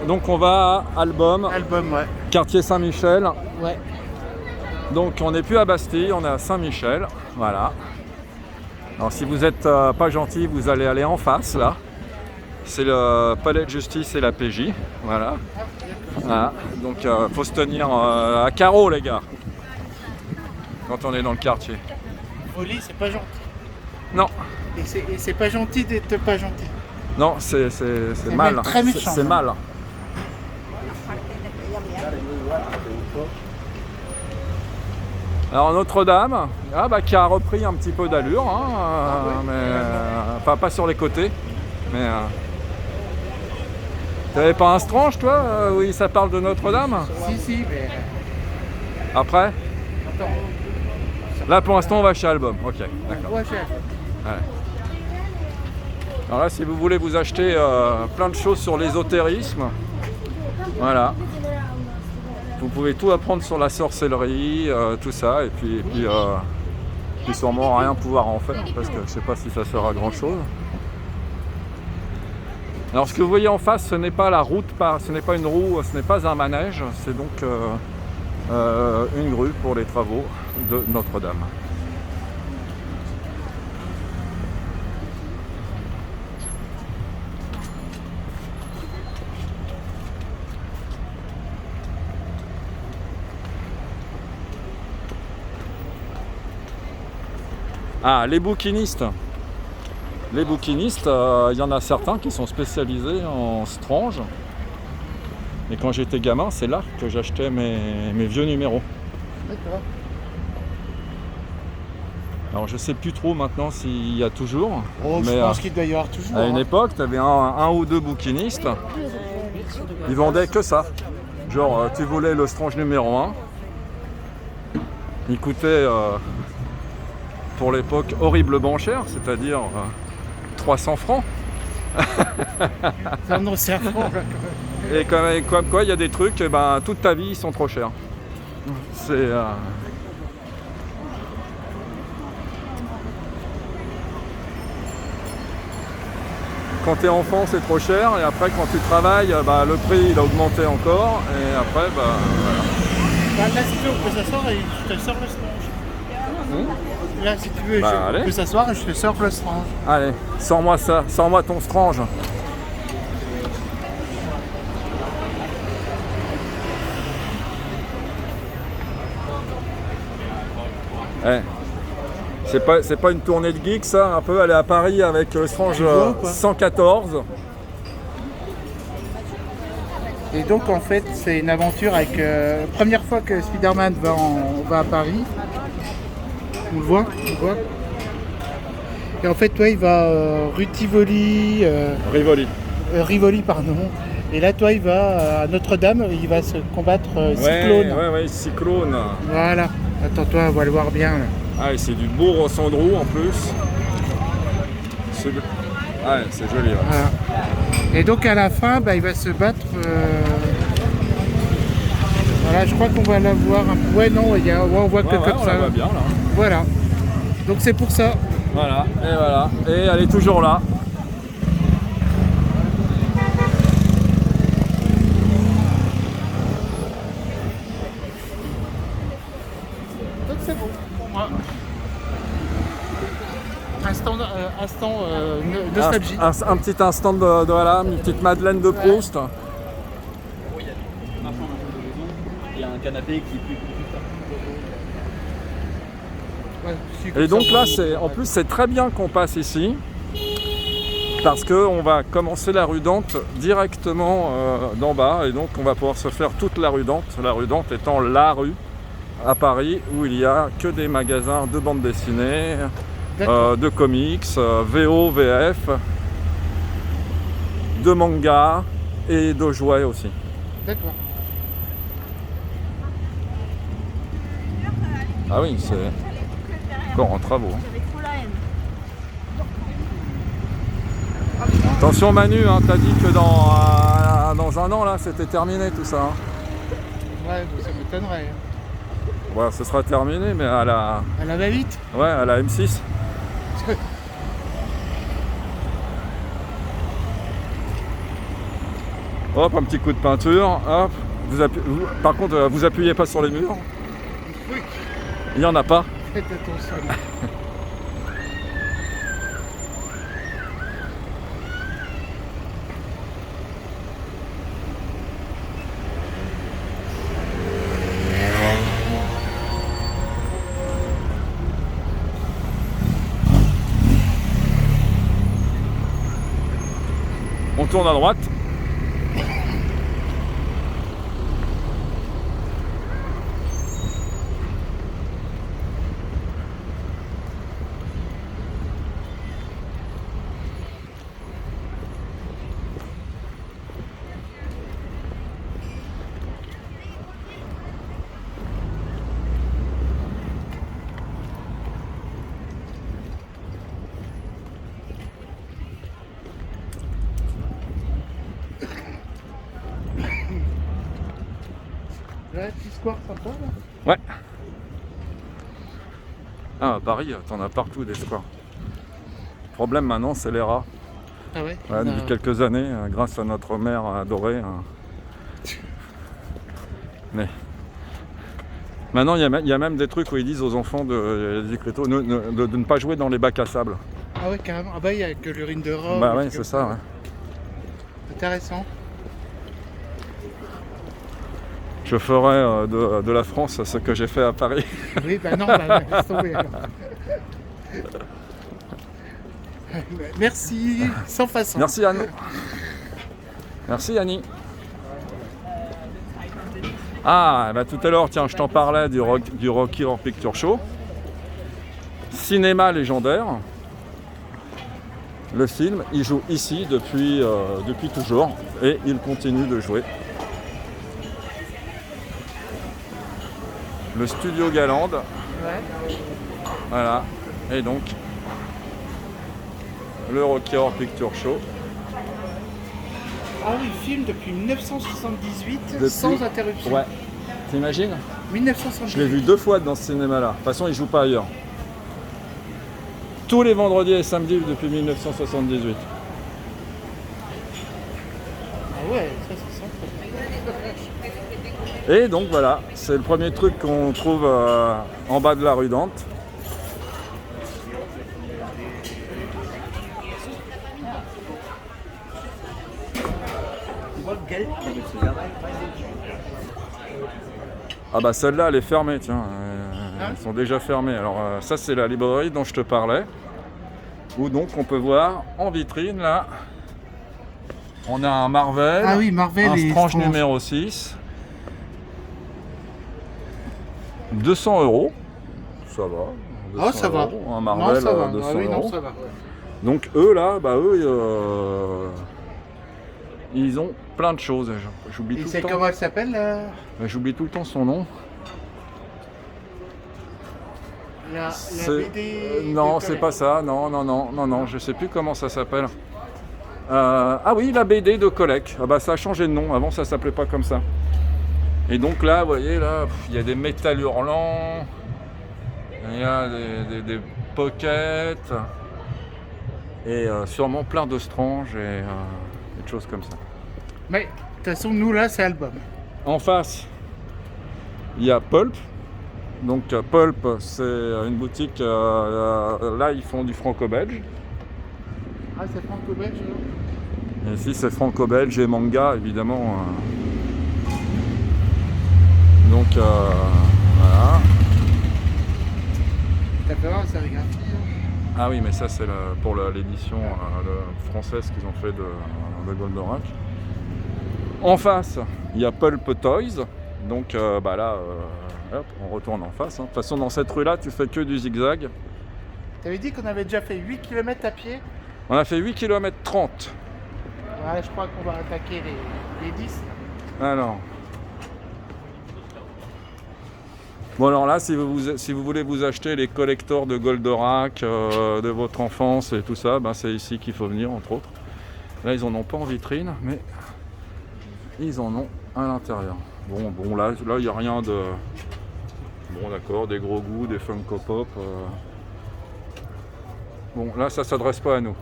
Donc on va à Album, Ouais. quartier Saint-Michel. Ouais. Donc on n'est plus à Bastille, on est à Saint-Michel. Voilà. Alors si vous n'êtes pas gentil, vous allez aller en face là. C'est le palais de justice et la PJ. Voilà. Voilà. Donc faut se tenir à carreau les gars. Quand on est dans le quartier. Folie, c'est pas gentil. Non. Et c'est pas gentil d'être pas gentil. Non, c'est mal. même très méchant, C'est hein. mal. Alors Notre-Dame, qui a repris un petit peu d'allure, hein, enfin pas sur les côtés, mais t'avais pas un strange toi, oui ça parle de Notre-Dame? Si, mais... Après? Attends. Là pour l'instant on va chez Album, ok, d'accord. Ouais, chef. Ouais. Alors là si vous voulez vous acheter plein de choses sur l'ésotérisme, voilà. Vous pouvez tout apprendre sur la sorcellerie, tout ça, et puis sûrement rien pouvoir en faire, parce que je sais pas si ça sert à grand chose. Alors ce que vous voyez en face, ce n'est pas la route, ce n'est pas une roue, ce n'est pas un manège, c'est donc une grue pour les travaux de Notre-Dame. Ah, les bouquinistes. Les bouquinistes, il y en a certains qui sont spécialisés en strange. Et quand j'étais gamin, c'est là que j'achetais mes vieux numéros. D'accord. Alors je sais plus trop maintenant s'il y a toujours. Oh, je mais pense qu'il doit y avoir toujours. à une époque, tu avais un ou deux bouquinistes. Ils vendaient que ça. Genre, tu voulais le strange numéro 1. Il coûtait, pour l'époque, horriblement cher, c'est-à-dire 300 francs. Ça non, c'est affreux. Et comme quoi, il y a des trucs, toute ta vie, ils sont trop chers. C'est... Quand t'es enfant, c'est trop cher, et après, quand tu travailles, le prix, il a augmenté encore, et après, voilà. Là, si tu veux, on peut s'asseoir et je te sors le strange. Là, si tu veux, allez. on peut s'asseoir et je te sors le strange. Allez, sors-moi ça, sors-moi ton strange. Eh, c'est pas une tournée de geek ça, un peu, elle est à Paris avec le strange 114. Et donc, en fait, c'est une aventure avec... première fois que Spider-Man va à Paris. On le voit. Et en fait, toi, il va rue Tivoli... Rivoli, pardon. Et là, toi, il va à Notre-Dame, il va se combattre Cyclone. Ouais, Cyclone. Voilà. Attends-toi, on va le voir bien. Là. Ah, et c'est du beau Rossandrou en plus. C'est joli. Ouais. Voilà. Et donc, à la fin, il va se battre... Voilà, je crois qu'on va la voir un peu. Ouais, non, on voit que comme on ça. la voit bien là. Voilà. Donc, c'est pour ça. Voilà. Et elle est toujours là. Donc, c'est bon pour moi. Instant nostalgie. Un petit instant de une petite Madeleine de Proust. Il y a un canapé qui est plus Et donc là, en plus, c'est très bien qu'on passe ici. Parce qu'on va commencer la rue Dante directement d'en bas. Et donc, on va pouvoir se faire toute la rue Dante. La rue Dante étant la rue à Paris où il n'y a que des magasins de bande dessinée, de comics, VO, VF, de manga et de jouets aussi. D'accord. Ah oui, c'est encore en travaux. Attention Manu, t'as dit que dans un an là c'était terminé tout ça. Ouais, ça m'étonnerait. Ouais, ce sera terminé, mais à la... Elle va vite. Ouais, à la M6. Hop, un petit coup de peinture. Hop. Par contre, vous appuyez pas sur les murs. Oui. Il n'y en a pas. Faites attention. On tourne à droite. Là, petit square sympa là. Ouais. Ah, à Paris, t'en as partout des squares. Le problème maintenant, c'est les rats. Ah ouais. Ouais, depuis quelques années, grâce à notre mère adorée. Mais maintenant, il y a même des trucs où ils disent aux enfants de ne pas jouer dans les bacs à sable. Ah ouais, carrément. Ah bah il y a que l'urine de rat. Bah ouais, c'est ça. Ouais. Intéressant. Je ferai de la France ce que j'ai fait à Paris. Oui, bah non, bah, laisse tomber alors. Merci, sans façon. Merci Anne. Merci Annie. Ah, bah tout à l'heure, tiens, je t'en parlais du Rocky Horror Picture Show. Cinéma légendaire. Le film, il joue ici depuis toujours et il continue de jouer. Le studio Galande. Ouais. Voilà. Et donc, le Rocky Horror Picture Show. Ah oui, film depuis 1978 Depuis- sans interruption. Ouais. T'imagines ? 1978. Je l'ai vu 2 fois dans ce cinéma-là. De toute façon, il joue pas ailleurs. Tous les vendredis et samedis depuis 1978. Ah ouais, ça c'est sympa. Et donc voilà, c'est le premier truc qu'on trouve en bas de la rue Dante. Ah bah celle-là elle est fermée, tiens. Elles sont déjà fermées. Alors ça c'est la librairie dont je te parlais. Où donc on peut voir en vitrine là. On a un Marvel, Ah oui, Marvel un et Strange Strange. numéro 6. 200 €. Ça va. Ah, ça va. Un Marvel, non, ça va. 200 Ah oui, non, €. ça va. Donc eux là, ils ont plein de choses. J'oublie Et tout c'est le temps. comment elle s'appelle là J'oublie tout le temps son nom. la C'est- BD non, de c'est Colette. pas ça. Non, je sais plus comment ça s'appelle. Ah oui, la BD de Colec. Ah bah ça a changé de nom. Avant ça s'appelait pas comme ça. Et donc là, vous voyez là, il y a des métal hurlants, il y a des pockets et sûrement plein de Strange et des choses comme ça. Mais de toute façon, nous là, c'est album. En face, il y a Pulp. Donc Pulp, c'est une boutique, là ils font du franco-belge. Ah, c'est franco-belge là. Et ici c'est franco-belge et manga évidemment. Donc voilà. T'as fait voir la sérigraphie hein. Ah oui, mais ça c'est pour l'édition française qu'ils ont fait de Goldorak. En face, il y a Pulp Toys. Donc bah là, hop, on retourne en face. Hein. De toute façon, dans cette rue-là, tu fais que du zigzag. T'avais dit qu'on avait déjà fait 8 km à pied. On a fait 8 km 30. Ouais, je crois qu'on va attaquer les 10. Alors. Bon alors là, si vous voulez vous acheter les collectors de Goldorak de votre enfance et tout ça, ben c'est ici qu'il faut venir entre autres. Là ils en ont pas en vitrine, mais ils en ont à l'intérieur. Bon là il n'y a rien de... Bon d'accord, des gros goûts, des Funko Pop. Bon là ça s'adresse pas à nous.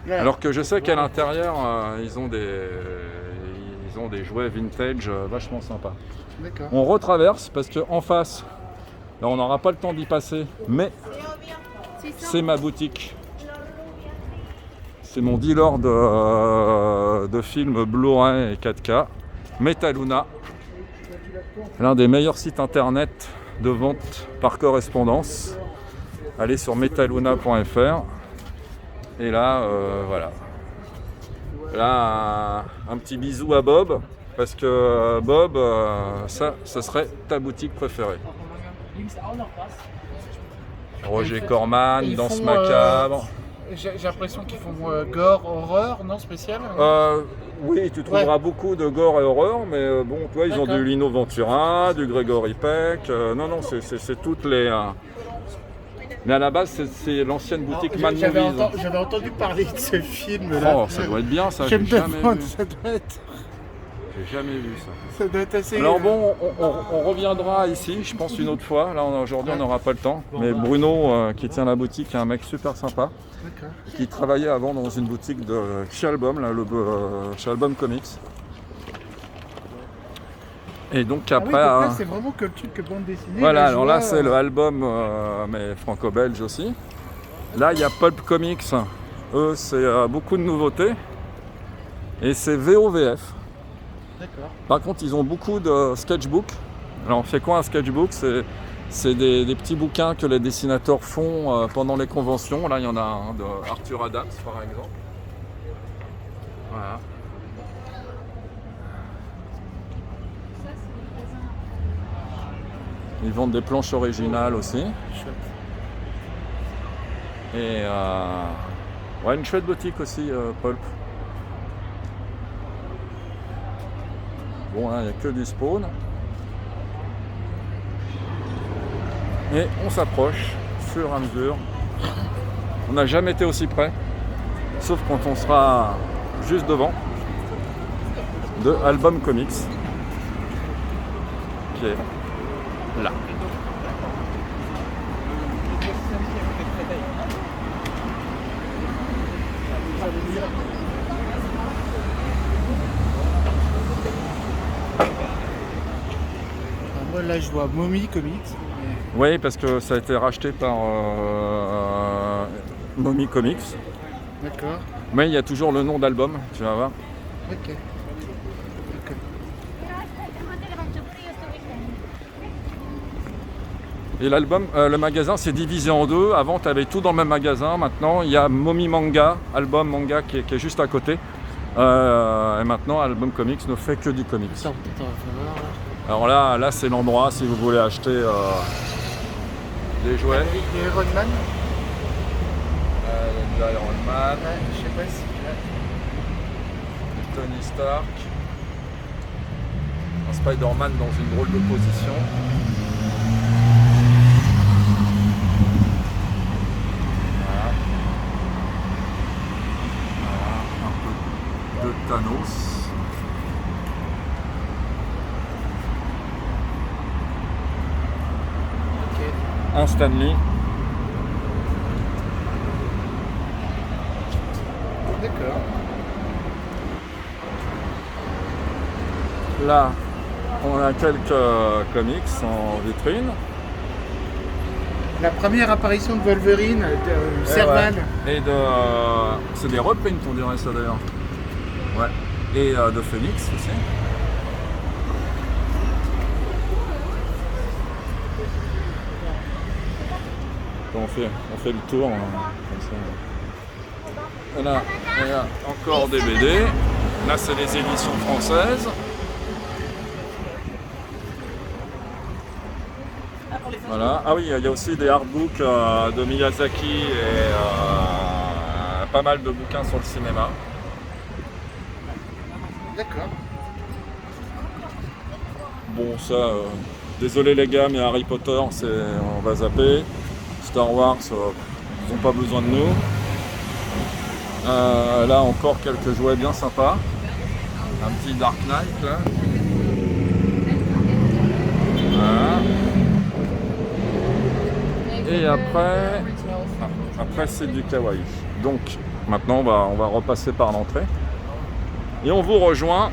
Là, Alors que je sais qu'à l'intérieur ils ont ils ont des jouets vintage vachement sympas. D'accord. On retraverse parce qu'en face, là on n'aura pas le temps d'y passer, mais c'est ma boutique. C'est mon dealer de films Blu-ray et 4K, Metaluna, l'un des meilleurs sites internet de vente par correspondance. Allez sur metaluna.fr et là, voilà. Là, un petit bisou à Bob, parce que Bob, ça serait ta boutique préférée. Roger Corman, Ils Danse font, Macabre. J'ai l'impression qu'ils font gore, horreur, non spécial. Oui, tu trouveras beaucoup de gore et horreur, mais bon, toi, ils ont D'accord. du Lino Ventura, du Gregory Peck. Non, c'est toutes les. Mais à la base, c'est l'ancienne boutique Man Movies. J'avais entendu parler de ce film-là. Oh, ça doit être bien, ça. Je J'ai me jamais demande, vu. ça doit être. J'ai jamais vu ça. Ça doit être assez. Alors bon, on reviendra ici, je pense une autre fois. Là, aujourd'hui, on n'aura pas le temps. Mais Bruno, qui tient la boutique, est un mec super sympa, D'accord. qui travaillait avant dans une boutique de chez Album, là, chez Album Comics. Et donc Ah oui, après, donc là, c'est vraiment que le truc bande dessinée. voilà. là, je Alors là, vois, c'est le album, mais franco-belge aussi. Là, il y a Pulp Comics. Eux, c'est beaucoup de nouveautés. Et c'est VOVF. D'accord. Par contre, ils ont beaucoup de sketchbooks. Alors, c'est quoi un sketchbook? C'est des petits bouquins que les dessinateurs font pendant les conventions. Là, il y en a un de Arthur Adams, par exemple. Voilà. Ils vendent des planches originales aussi. Chouette. Et ouais, une chouette boutique aussi, Pulp. Bon, là, il n'y a que du Spawn. Et on s'approche, au fur et à mesure. On n'a jamais été aussi près, sauf quand on sera juste devant, de Album Comics, qui est là. Moi, là, je vois Mommy Comics. Oui, parce que ça a été racheté par Mommy Comics. D'accord. Mais il y a toujours le nom d'album, tu vas voir. Ok. Et l'album, le magasin s'est divisé en deux. Avant, tu avais tout dans le même magasin. Maintenant, il y a Mommy Manga, album manga qui est juste à côté. Et maintenant, Album Comics ne fait que du comics. Attends, on va voir. Alors là c'est l'endroit si vous voulez acheter des jouets. Il y a Iron Man. Il y a Iron Man, Je sais pas si. Tony Stark, un Spider-Man dans une drôle de position. Voilà. Voilà, un peu de Thanos. Un Stanley. D'accord. Là, on a quelques comics en vitrine. La première apparition de Wolverine, de Serval. Ouais. Et c'est des reprints, on dirait ça d'ailleurs. Ouais. Et de Phoenix aussi. On fait le tour comme ça. Voilà, il y a encore des BD. Là, c'est les éditions françaises. Voilà. Ah oui, il y a aussi des artbooks de Miyazaki et pas mal de bouquins sur le cinéma. D'accord. Bon, ça, désolé les gars, mais Harry Potter, on va zapper. Star Wars, ils n'ont pas besoin de nous. Là encore quelques jouets bien sympas. Un petit Dark Knight là. Voilà. Et après c'est du kawaii. Donc maintenant on va repasser par l'entrée. Et on vous rejoint